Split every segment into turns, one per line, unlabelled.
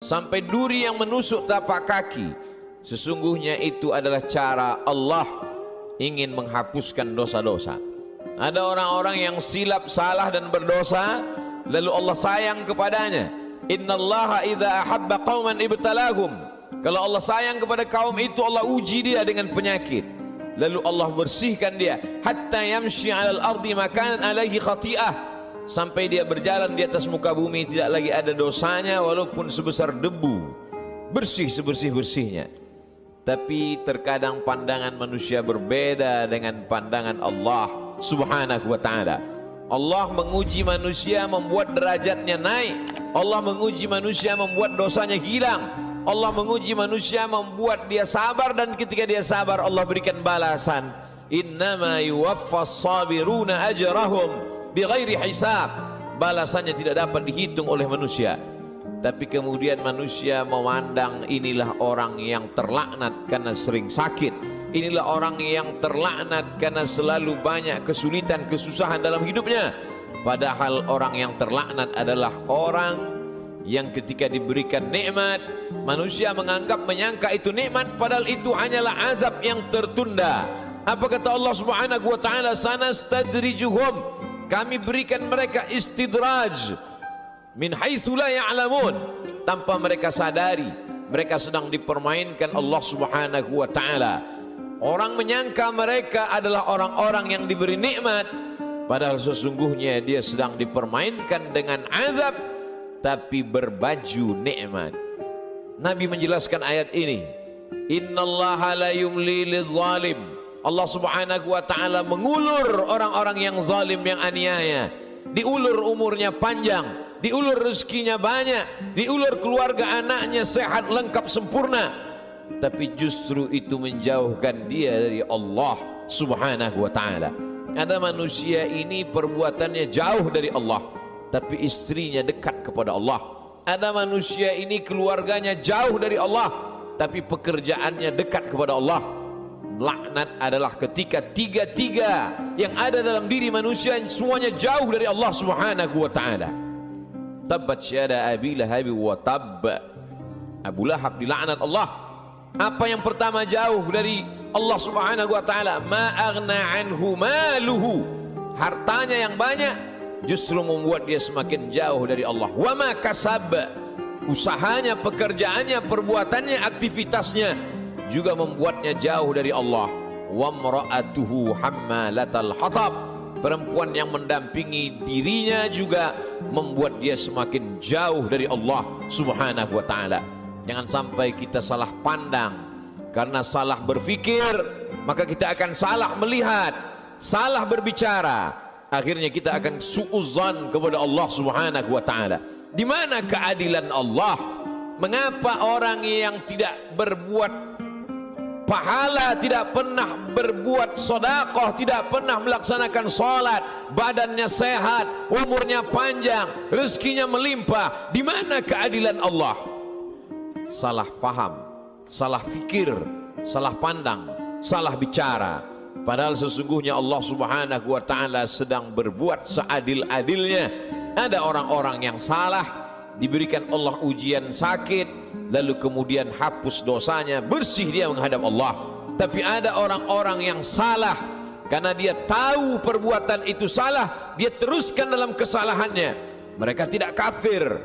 sampai duri yang menusuk tapak kaki, sesungguhnya itu adalah cara Allah ingin menghapuskan dosa-dosa. Ada orang-orang yang silap, salah dan berdosa, lalu Allah sayang kepadanya. Innallaha idza ahabba qauman ibtalahum. Kalau Allah sayang kepada kaum itu, Allah uji dia dengan penyakit, lalu Allah bersihkan dia hatta yamshi 'alal ardi makanan alaihi khati'ah, sampai dia berjalan di atas muka bumi tidak lagi ada dosanya walaupun sebesar debu, bersih sebersih-bersihnya. Tapi terkadang pandangan manusia berbeda dengan pandangan Allah Subhanahu wa ta'ala. Allah menguji manusia membuat derajatnya naik. Allah menguji manusia membuat dosanya hilang. Allah menguji manusia membuat dia sabar, dan ketika dia sabar Allah berikan balasan. Innama yuwaffas sabiruna ajrahum bighairi hisab. Balasannya tidak dapat dihitung oleh manusia. Tapi kemudian manusia memandang inilah orang yang terlaknat karena sering sakit. Inilah orang yang terlaknat karena selalu banyak kesulitan, kesusahan dalam hidupnya. Padahal orang yang terlaknat adalah orang yang ketika diberikan nikmat, manusia menganggap, menyangka itu nikmat, padahal itu hanyalah azab yang tertunda. Apa kata Allah Subhanahu wa ta'ala? Sanastadrijuhum, kami berikan mereka istidraj min haitsu la ya'lamun, tanpa mereka sadari mereka sedang dipermainkan Allah Subhanahu wa ta'ala. Orang menyangka mereka adalah orang-orang yang diberi nikmat, padahal sesungguhnya dia sedang dipermainkan dengan azab tapi berbaju nikmat. Nabi menjelaskan ayat ini, innallaha la yumli lizalim. Allah Subhanahu wa ta'ala mengulur orang-orang yang zalim, yang aniaya. Diulur umurnya panjang, diulur rezekinya banyak, diulur keluarga anaknya sehat, lengkap, sempurna, tapi justru itu menjauhkan dia dari Allah Subhanahu wa ta'ala. Ada manusia ini perbuatannya jauh dari Allah, tapi istrinya dekat kepada Allah. Ada manusia ini keluarganya jauh dari Allah, tapi pekerjaannya dekat kepada Allah. Laknat adalah ketika tiga-tiga yang ada dalam diri manusia semuanya jauh dari Allah Subhanahu wa ta'ala. Tabbat syada Abi Lahab wa tabb. Abu Lahab dilaknat Allah. Apa yang pertama jauh dari Allah Subhanahu wa ta'ala? Ma aghna anhu maluhu. Hartanya yang banyak justru membuat dia semakin jauh dari Allah. Wa ma kasab. Usahanya, pekerjaannya, perbuatannya, aktivitasnya juga membuatnya jauh dari Allah. Wa mra'atuhu hammalatal hatab. Perempuan yang mendampingi dirinya juga membuat dia semakin jauh dari Allah Subhanahu wa ta'ala. Jangan sampai kita salah pandang. Karena salah berfikir, maka kita akan salah melihat, salah berbicara. Akhirnya kita akan su'uzan kepada Allah Subhanahu wa ta'ala. Di mana keadilan Allah? Mengapa orang yang tidak berbuat pahala, tidak pernah berbuat sedekah, tidak pernah melaksanakan salat, badannya sehat, umurnya panjang, rezekinya melimpah? Di mana keadilan Allah? Salah faham, salah fikir, salah pandang, salah bicara. Padahal sesungguhnya Allah Subhanahu wa ta'ala sedang berbuat seadil-adilnya. Ada orang-orang yang salah, diberikan Allah ujian sakit, lalu kemudian hapus dosanya, bersih dia menghadap Allah. Tapi ada orang-orang yang salah, karena dia tahu perbuatan itu salah, dia teruskan dalam kesalahannya. Mereka tidak kafir,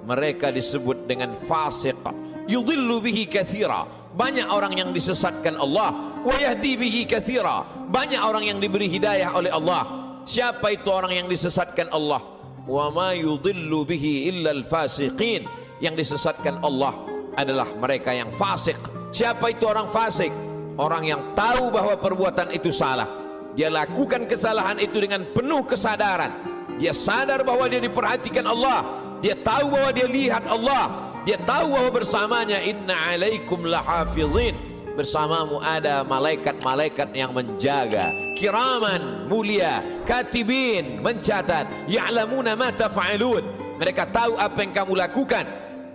mereka disebut dengan fasik. Yudhillu bihi katsira. Banyak orang yang disesatkan Allah. Wa yahdi bihi katsira. Banyak orang yang diberi hidayah oleh Allah. Siapa itu orang yang disesatkan Allah? Wa ma yudhillu bihi illa al-fasiqin. Yang disesatkan Allah adalah mereka yang fasik. Siapa itu orang fasik? Orang yang tahu bahwa perbuatan itu salah, dia lakukan kesalahan itu dengan penuh kesadaran. Dia sadar bahwa dia diperhatikan Allah, dia tahu bahwa dia lihat Allah, dia tahu bahwa bersamanya inna alaikum lahafizin, bersamamu ada malaikat-malaikat yang menjaga, kiraman, mulia, katibin, mencatat, ya'lamuna ma taf'alun. Mereka tahu apa yang kamu lakukan.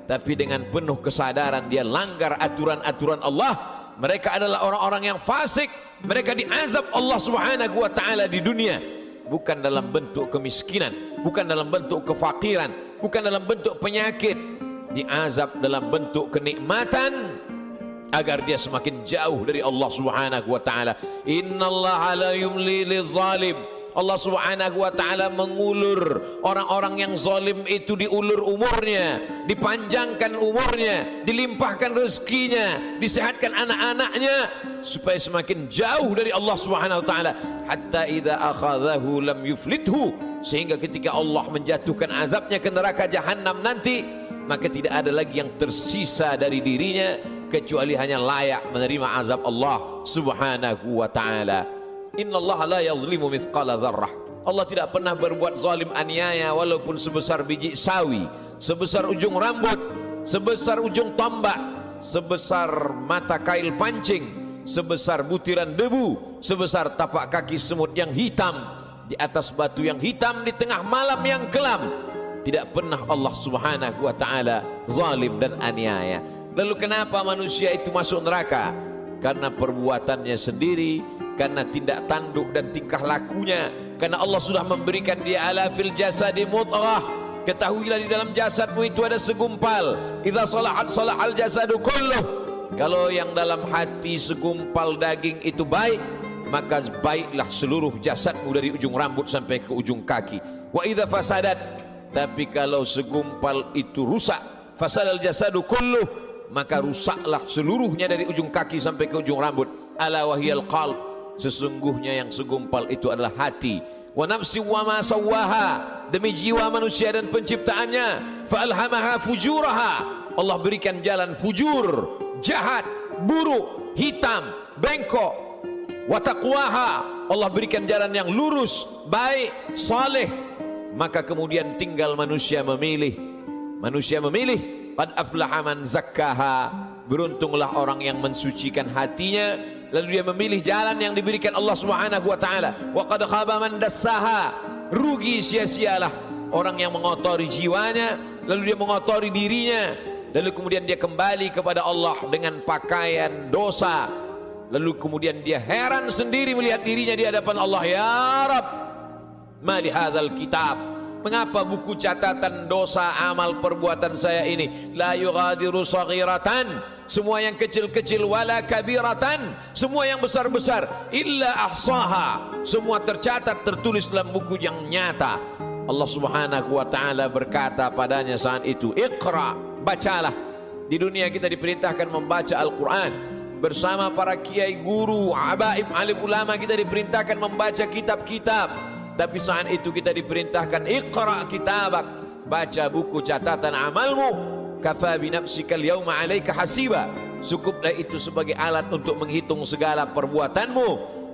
Tapi dengan penuh kesadaran dia langgar aturan-aturan Allah. Mereka adalah orang-orang yang fasik. Mereka diazab Allah Subhanahu wa ta'ala di dunia, bukan dalam bentuk kemiskinan, bukan dalam bentuk kefakiran, bukan dalam bentuk penyakit, diazab dalam bentuk kenikmatan agar dia semakin jauh dari Allah Subhanahu wa taala. Innallaha la yumli lizalim. Allah Subhanahu wa taala mengulur orang-orang yang zalim itu, diulur umurnya, dipanjangkan umurnya, dilimpahkan rezekinya, disehatkan anak-anaknya supaya semakin jauh dari Allah Subhanahu wa taala. Hatta idza akhadhahu lam yuflithu, sehingga ketika Allah menjatuhkan azabnya ke neraka jahanam nanti, maka tidak ada lagi yang tersisa dari dirinya kecuali hanya layak menerima azab Allah Subhanahu wa taala. Innallaha la yazlimu mithqala dzarrah. Allah tidak pernah berbuat zalim aniaya walaupun sebesar biji sawi, sebesar ujung rambut, sebesar ujung tombak, sebesar mata kail pancing, sebesar butiran debu, sebesar tapak kaki semut yang hitam di atas batu yang hitam di tengah malam yang kelam. Tidak pernah Allah Subhanahu wa taala zalim dan aniaya. Lalu kenapa manusia itu masuk neraka? Karena perbuatannya sendiri, karena tindak tanduk dan tingkah lakunya. Karena Allah sudah memberikan dia ala fil jasadi mudghah. Ketahuilah di dalam jasadmu itu ada segumpal. Idza salahat salahal jasadu kulluh. Kalau yang dalam hati segumpal daging itu baik, maka baiklah seluruh jasadmu dari ujung rambut sampai ke ujung kaki. Wa idza fasadat, tapi kalau segumpal itu rusak, fasadal jasadu kulluh, maka rusaklah seluruhnya dari ujung kaki sampai ke ujung rambut. Ala wahiyal qalb, sesungguhnya yang segumpal itu adalah hati. Wa nafsi wa ma sawwaha, demi jiwa manusia dan penciptaannya. Fa alhamaha fujuraha, Allah berikan jalan fujur, jahat, buruk, hitam, bengkok. Wa taqwaha, Allah berikan jalan yang lurus, baik, saleh. Maka kemudian tinggal manusia memilih. Manusia memilih. Qad aflaha man zakkaha, beruntunglah orang yang mensucikan hatinya, lalu dia memilih jalan yang diberikan Allah Subhanahu wa taala. Wa qad khaba man dassaha, rugi sia-sialah orang yang mengotori jiwanya, lalu dia mengotori dirinya, lalu kemudian dia kembali kepada Allah dengan pakaian dosa, lalu kemudian dia heran sendiri melihat dirinya di hadapan Allah. Ya Rabb, ma li hadzal kitab, mengapa buku catatan dosa amal perbuatan saya ini la yughadiru saghiratan, semua yang kecil-kecil, wala kabiratan, semua yang besar-besar, illa ahsaha, semua tercatat tertulis dalam buku yang nyata. Allah Subhanahu wa taala berkata padanya saat itu, Iqra, bacalah. Di dunia kita diperintahkan membaca Al-Quran bersama para kiai, guru, abaib, alim ulama. Kita diperintahkan membaca kitab-kitab. Tapi saat itu kita diperintahkan Iqra kitabak, baca buku catatan amalmu. Kafa bi nafsika al-yawma 'alaika hasiba, cukuplah itu sebagai alat untuk menghitung segala perbuatanmu.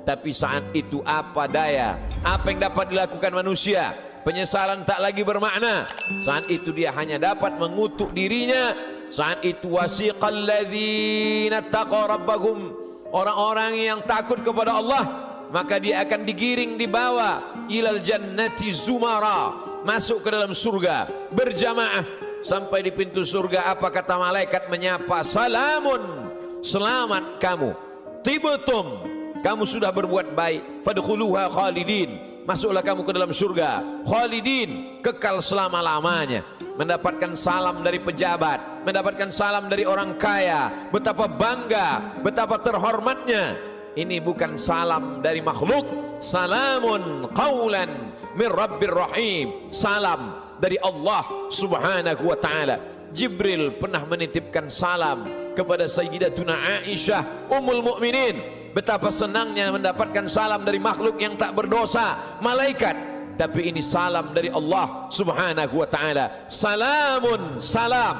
Tapi saat itu apa daya, apa yang dapat dilakukan manusia? Penyesalan tak lagi bermakna. Saat itu dia hanya dapat mengutuk dirinya. Saat itu wasiqal ladzina taqaw rabbahum, orang-orang yang takut kepada Allah, maka dia akan digiring, dibawa ilal jannati zumara, masuk ke dalam surga berjamaah. Sampai di pintu surga, apa kata malaikat menyapa? Salamun, selamat kamu, tibtum, kamu sudah berbuat baik, fadkhuluha khalidin, masuklah kamu ke dalam surga khalidin, kekal selama-lamanya. Mendapatkan salam dari pejabat, mendapatkan salam dari orang kaya, betapa bangga, betapa terhormatnya. Ini bukan salam dari makhluk. Salamun qawlan min Rabbir Rahim, salam dari Allah Subhanahu wa taala. Jibril pernah menitipkan salam kepada Sayyidatuna Aisyah Ummul Mukminin. Betapa senangnya mendapatkan salam dari makhluk yang tak berdosa, malaikat. Tapi ini salam dari Allah Subhanahu wa taala. Salamun, salam,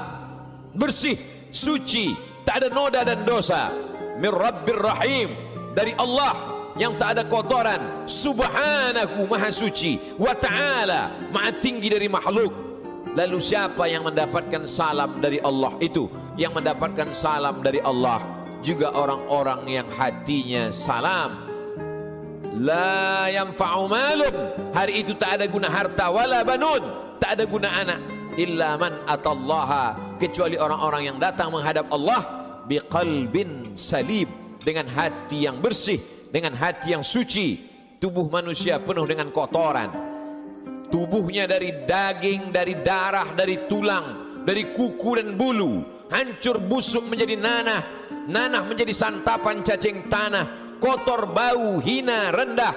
bersih, suci, tak ada noda dan dosa. Min Rabbir Rahim, dari Allah yang tak ada kotoran, Subhanahu, maha suci, wa ta'ala, maha tinggi dari makhluk. Lalu siapa yang mendapatkan salam dari Allah itu? Yang mendapatkan salam dari Allah juga orang-orang yang hatinya salam. La yanfa'u malun, hari itu tak ada guna harta, wala banun, tak ada guna anak, illa man atallaha, kecuali orang-orang yang datang menghadap Allah biqalbin salim, dengan hati yang bersih, dengan hati yang suci. Tubuh manusia penuh dengan kotoran. Tubuhnya dari daging, dari darah, dari tulang, dari kuku dan bulu, hancur busuk menjadi nanah, nanah menjadi santapan cacing tanah, kotor, bau, hina, rendah.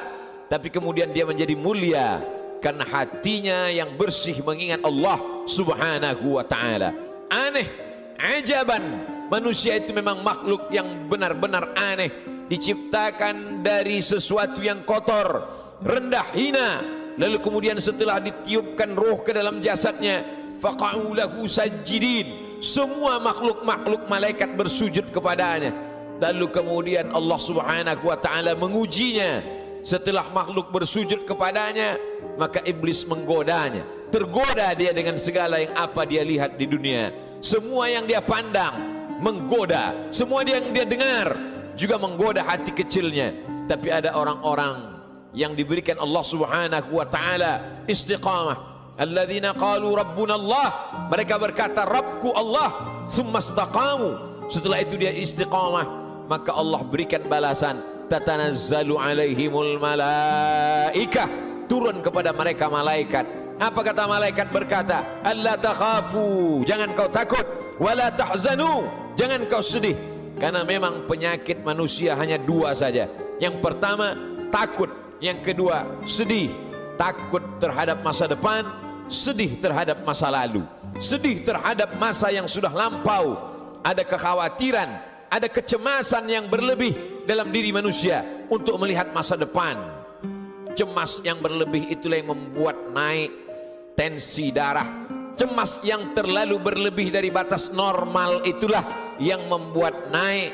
Tapi kemudian dia menjadi mulia karena hatinya yang bersih mengingat Allah subhanahu wa ta'ala. Aneh, ajaban, manusia itu memang makhluk yang benar-benar aneh, diciptakan dari sesuatu yang kotor, rendah, hina. Lalu kemudian setelah ditiupkan roh ke dalam jasadnya, faqa'u lahu sajidin, semua makhluk-makhluk malaikat bersujud kepadanya. Lalu kemudian Allah subhanahu wa ta'ala mengujinya. Setelah makhluk bersujud kepadanya, maka iblis menggodanya. Tergoda dia dengan segala yang apa dia lihat di dunia. Semua yang dia pandang menggoda, semua yang dia dengar juga menggoda hati kecilnya. Tapi ada orang-orang yang diberikan Allah subhanahu wa ta'ala istiqamah. Alladzina qalu rabbuna Allah, mereka berkata Rabbku Allah, summa istaqamu, setelah itu dia istiqamah, maka Allah berikan balasan. Tatanazzalu alaihimul malaikah, turun kepada mereka malaikat. Apa kata malaikat? Berkata, alla takhafu, jangan kau takut, wala tahzanu, jangan kau sedih. Karena memang penyakit manusia hanya dua saja. Yang pertama takut, yang kedua sedih. Takut terhadap masa depan, sedih terhadap masa lalu, sedih terhadap masa yang sudah lampau. Ada kekhawatiran, ada kecemasan yang berlebih dalam diri manusia untuk melihat masa depan. Cemas yang berlebih itulah yang membuat naik tensi darah. Cemas yang terlalu berlebih dari batas normal itulah yang membuat naik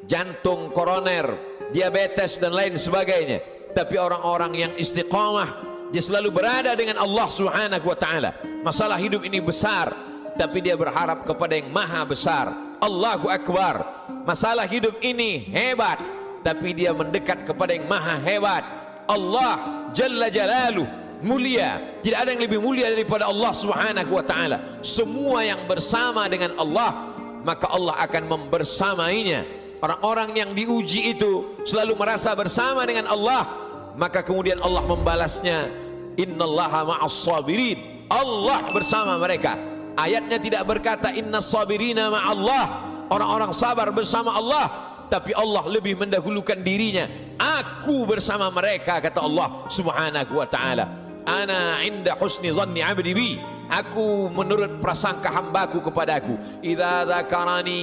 jantung koroner, diabetes dan lain sebagainya. Tapi orang-orang yang istiqamah, dia selalu berada dengan Allah subhanahu wa ta'ala. Masalah hidup ini besar, tapi dia berharap kepada yang maha besar. Allahu Akbar. Masalah hidup ini hebat, tapi dia mendekat kepada yang maha hebat. Allah Jalla Jalaluh, mulia. Tidak ada yang lebih mulia daripada Allah subhanahu wa ta'ala. Semua yang bersama dengan Allah, maka Allah akan membersamainya. Orang-orang yang diuji itu selalu merasa bersama dengan Allah, maka kemudian Allah membalasnya, innallaha ma'as sabirin, Allah bersama mereka. Ayatnya tidak berkata innas sabirina ma'allah, orang-orang sabar bersama Allah, tapi Allah lebih mendahulukan dirinya. Aku bersama mereka, kata Allah subhanahu wa ta'ala. Ana inda husni zanni abdi bi, aku menurut prasangka hambaku kepadaku. Idza dzakarani,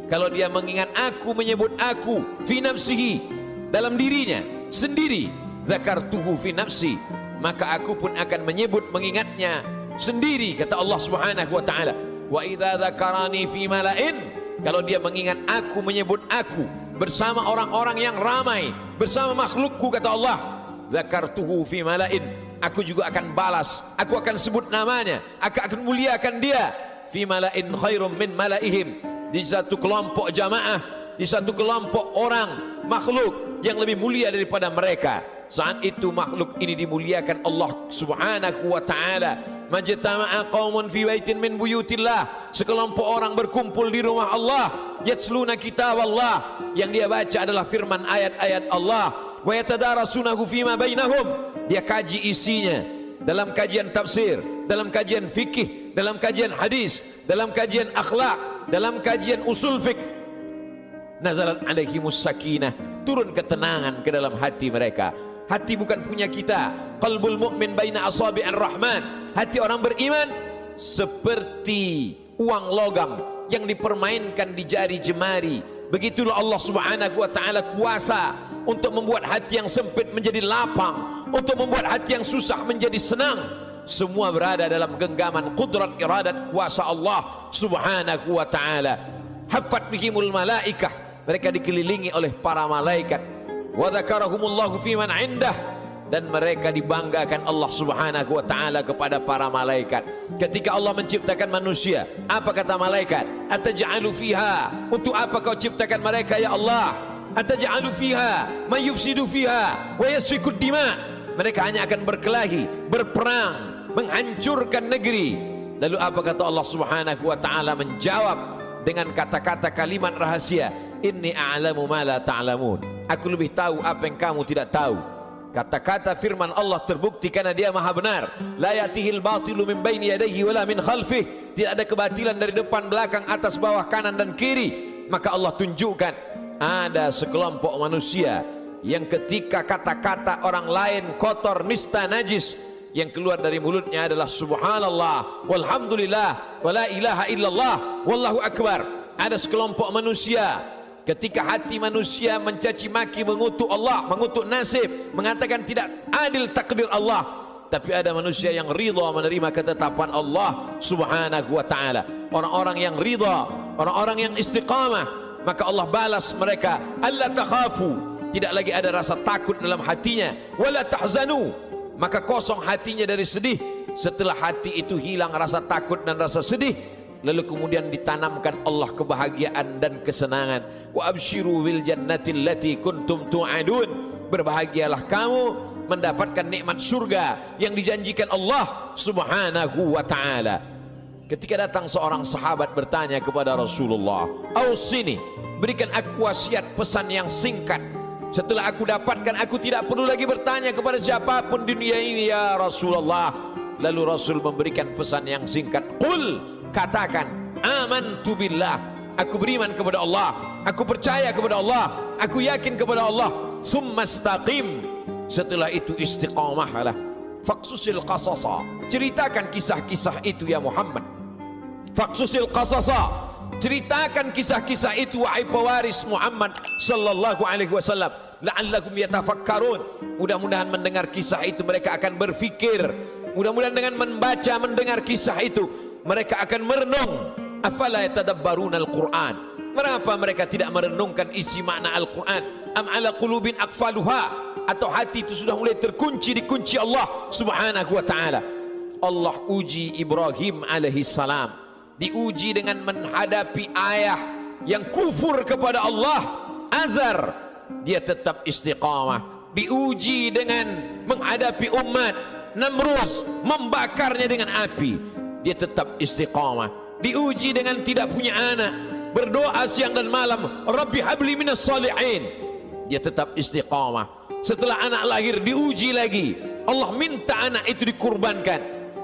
kalau dia mengingat aku, menyebut aku, fi nafsihi, dalam dirinya sendiri, dzakartuhu fi nafsi, maka aku pun akan menyebut, mengingatnya sendiri, kata Allah subhanahu wa ta'ala. Wa idza dzakarani fi mala'in, kalau dia mengingat aku, menyebut aku bersama orang-orang yang ramai, bersama makhlukku, kata Allah, dzakartuhu fi mala'in, aku juga akan balas, aku akan sebut namanya, aku akan muliakan dia. Fi mala'in khairum min mala'ihim, di satu kelompok jamaah, di satu kelompok orang makhluk yang lebih mulia daripada mereka. Saat itu makhluk ini dimuliakan Allah subhanahu wa ta'ala. Majtama'a qaumun fi baitin min buyutillah, sekelompok orang berkumpul di rumah Allah, yatsluna kitab Allah, yang dia baca adalah firman ayat-ayat Allah, wa yatadarasunahu fima bainahum, dia kaji isinya dalam kajian tafsir, dalam kajian fikih, dalam kajian hadis, dalam kajian akhlak, dalam kajian usul fiqh. Nazalat alaihimus sakinah, turun ketenangan ke dalam hati mereka. Hati bukan punya kita. Qalbul mu'min baina asabi'ir rahman, hati orang beriman seperti uang logam yang dipermainkan di jari jemari. Begitulah Allah subhanahu wa ta'ala kuasa untuk membuat hati yang sempit menjadi lapang, untuk membuat hati yang susah menjadi senang. Semua berada dalam genggaman qudrat iradat kuasa Allah subhanahu wa ta'ala. Haffat bihimul malaikah, mereka dikelilingi oleh para malaikat. Wa dzakarahumullahu fi man indah, dan mereka dibanggakan Allah subhanahu wa ta'ala kepada para malaikat. Ketika Allah menciptakan manusia, apa kata malaikat? Ataj'alu fiha, untuk apa kau ciptakan mereka ya Allah? Ataj'alu fiha man yufsidu fiha wa yasfiku dima, mereka hanya akan berkelahi, berperang, menghancurkan negeri. Lalu apa kata Allah subhanahu wa ta'ala? Menjawab dengan kata-kata kalimat rahasia, inni a'lamu ma la ta'lamun, aku lebih tahu apa yang kamu tidak tahu. Kata-kata firman Allah terbukti karena dia maha benar. La yatihil batilu min baini yadayhi wala min khalfih. Tidak ada kebatilan dari depan, belakang, atas, bawah, kanan dan kiri. Maka Allah tunjukkan ada sekelompok manusia yang ketika kata-kata orang lain kotor, nista, najis, yang keluar dari mulutnya adalah subhanallah, walhamdulillah, wala ilaha illallah, wallahu akbar. Ada sekelompok manusia ketika hati manusia mencaci maki, mengutuk Allah, mengutuk nasib, mengatakan tidak adil takdir Allah, tapi ada manusia yang ridha menerima ketetapan Allah subhanahu wa ta'ala. Orang-orang yang ridha, orang-orang yang istiqamah, maka Allah balas mereka, alla takhafu, tidak lagi ada rasa takut dalam hatinya, wala tahzanu, maka kosong hatinya dari sedih. Setelah hati itu hilang rasa takut dan rasa sedih, lalu kemudian ditanamkan Allah kebahagiaan dan kesenangan. Wa abshiru bil jannati allati kuntum tu'adun, berbahagialah kamu mendapatkan nikmat surga yang dijanjikan Allah subhanahu wa ta'ala. Ketika datang seorang sahabat bertanya kepada Rasulullah, "Ausini, berikan aku wasiat pesan yang singkat. Setelah aku dapatkan, aku tidak perlu lagi bertanya kepada siapapun di dunia ini ya Rasulullah." Lalu Rasul memberikan pesan yang singkat, "Qul," katakan, "amantu billah," aku beriman kepada Allah, aku percaya kepada Allah, aku yakin kepada Allah. "Tsumma istaqim," setelah itu istiqamahlah. "Faqsusil qasasa," ceritakan kisah-kisah itu ya Muhammad. "Faqsusil qasasa," ceritakan kisah-kisah itu wahai pewaris Muhammad sallallahu alaihi wasallam. "La'allakum yatafakkarun," mudah-mudahan mendengar kisah itu mereka akan berfikir. Mudah-mudahan dengan membaca, mendengar kisah itu mereka akan merenung. "Afala yatadabbaruna al-Qur'an," kenapa mereka tidak merenungkan isi makna Al-Quran? "Am ala qulubin aqfaluha," atau hati itu sudah mulai terkunci di kunci Allah subhanahu wa ta'ala. Allah uji Ibrahim alaihi salam, diuji dengan menghadapi ayah yang kufur kepada Allah, Azar, dia tetap istiqamah. Diuji dengan menghadapi umat Namrus, membakarnya dengan api, dia tetap istiqamah. Diuji dengan tidak punya anak, berdoa siang dan malam, "Rabbi habli minas salihin," dia tetap istiqamah. Setelah anak lahir diuji lagi, Allah minta anak itu dikurbankan,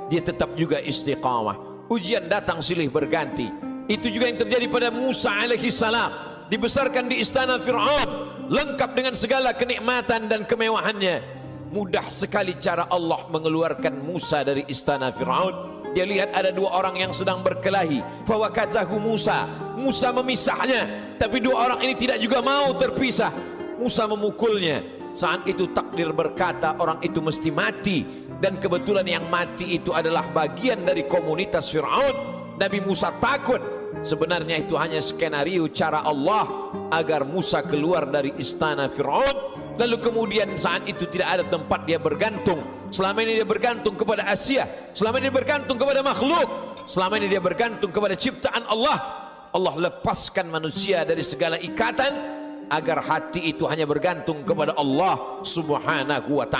dia tetap juga istiqamah. Ujian datang silih berganti. Itu juga yang terjadi pada Musa alaihi salam, dibesarkan di istana Fir'aun, lengkap dengan segala kenikmatan dan kemewahannya. Mudah sekali cara Allah mengeluarkan Musa dari istana Fir'aun. Dia lihat ada dua orang yang sedang berkelahi, fawakazahu Musa, Musa memisahnya, tapi dua orang ini tidak juga mau terpisah. Musa memukulnya. Saat itu takdir berkata orang itu mesti mati, dan kebetulan yang mati itu adalah bagian dari komunitas Fir'aun. Nabi Musa takut. Sebenarnya itu hanya skenario cara Allah agar Musa keluar dari istana Fir'aun. Lalu kemudian saat itu tidak ada tempat dia bergantung. Selama ini dia bergantung kepada Asia, selama ini dia bergantung kepada makhluk, selama ini dia bergantung kepada ciptaan Allah. Allah lepaskan manusia dari segala ikatan agar hati itu hanya bergantung kepada Allah subhanahu wa ta'ala.